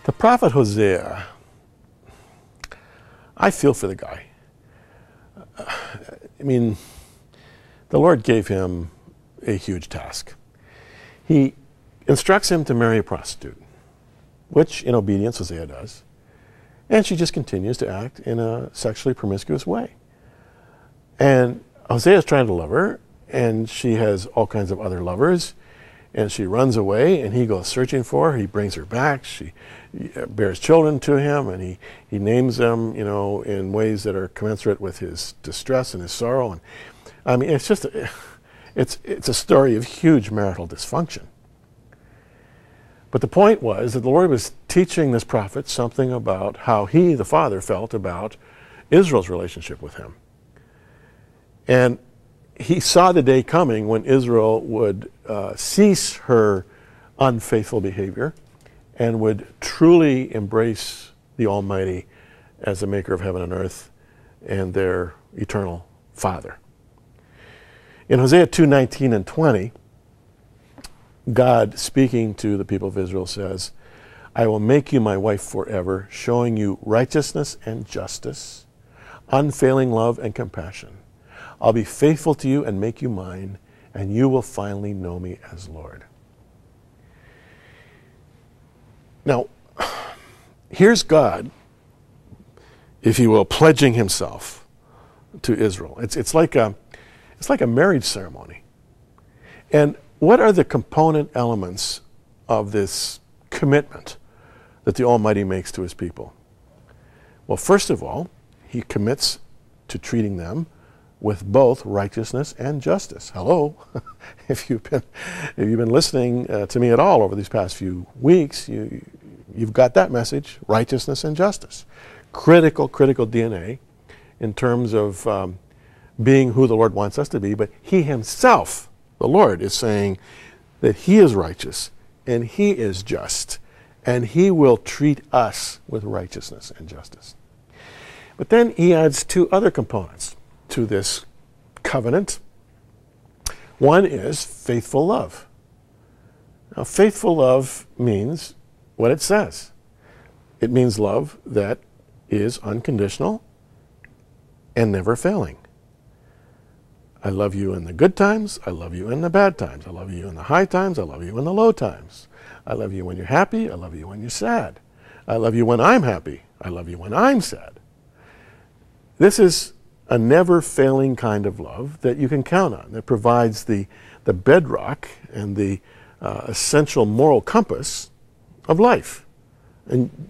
The prophet Hosea, I feel for the guy. I mean, the Lord gave him a huge task. He instructs him to marry a prostitute, which in obedience Hosea does. And she just continues to act in a sexually promiscuous way. And Hosea is trying to love her, and she has all kinds of other lovers, and she runs away, and he goes searching for her. He brings her back. She bears children to him, and he names them, you know, in ways that are commensurate with his distress and his sorrow. And I mean, it's just, it's a story of huge marital dysfunction. But the point was that the Lord was teaching this prophet something about how he, the father, felt about Israel's relationship with him. And he saw the day coming when Israel would cease her unfaithful behavior and would truly embrace the Almighty as the maker of heaven and earth and their eternal Father. In Hosea 2:19 and 20, God, speaking to the people of Israel, says, I will make you my wife forever, showing you righteousness and justice, unfailing love and compassion. I'll be faithful to you and make you mine, and you will finally know me as Lord. Now, here's God, if you will, pledging himself to Israel. It's like a marriage ceremony. And what are the component elements of this commitment that the Almighty makes to his people? Well, first of all, he commits to treating them with both righteousness and justice. Hello, if you've been listening to me at all over these past few weeks, you've got that message: righteousness and justice, critical DNA in terms of being who the Lord wants us to be. But he himself, the Lord, is saying that he is righteous and he is just, and he will treat us with righteousness and justice. But then he adds two other components to this covenant. One is faithful love. Now, faithful love means what it says. It means love that is unconditional and never failing. I love you in the good times. I love you in the bad times. I love you in the high times. I love you in the low times. I love you when you're happy. I love you when you're sad. I love you when I'm happy. I love you when I'm sad. This is a never-failing kind of love that you can count on, that provides the bedrock and the essential moral compass of life. And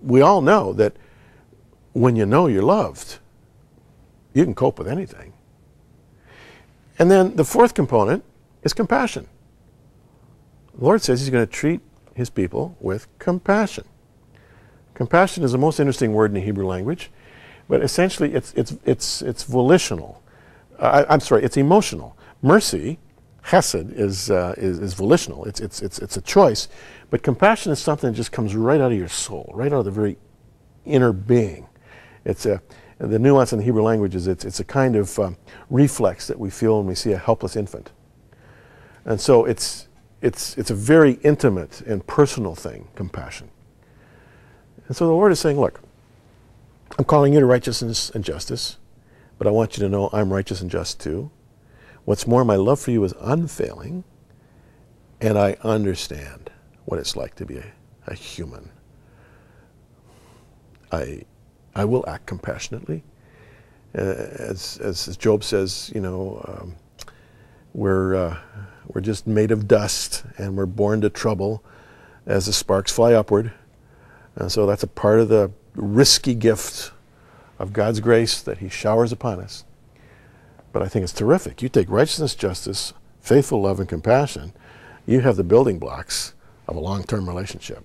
we all know that when you know you're loved, you can cope with anything. And then the fourth component is compassion. The Lord says he's going to treat his people with compassion. Compassion is the most interesting word in the Hebrew language, but essentially it's volitional. It's emotional. Mercy, chesed, is volitional. It's a choice, but compassion is something that just comes right out of your soul, right out of the very inner being. The nuance in the Hebrew language is it's a kind of reflex that we feel when we see a helpless infant. And so it's a very intimate and personal thing, compassion. And so the Lord is saying, look, I'm calling you to righteousness and justice, but I want you to know I'm righteous and just too. What's more, my love for you is unfailing, and I understand what it's like to be a human. I will act compassionately. As Job says, we're just made of dust, and we're born to trouble as the sparks fly upward. And so that's a part of the risky gift of God's grace that he showers upon us. But I think it's terrific. You take righteousness, justice, faithful love, and compassion, you have the building blocks of a long-term relationship.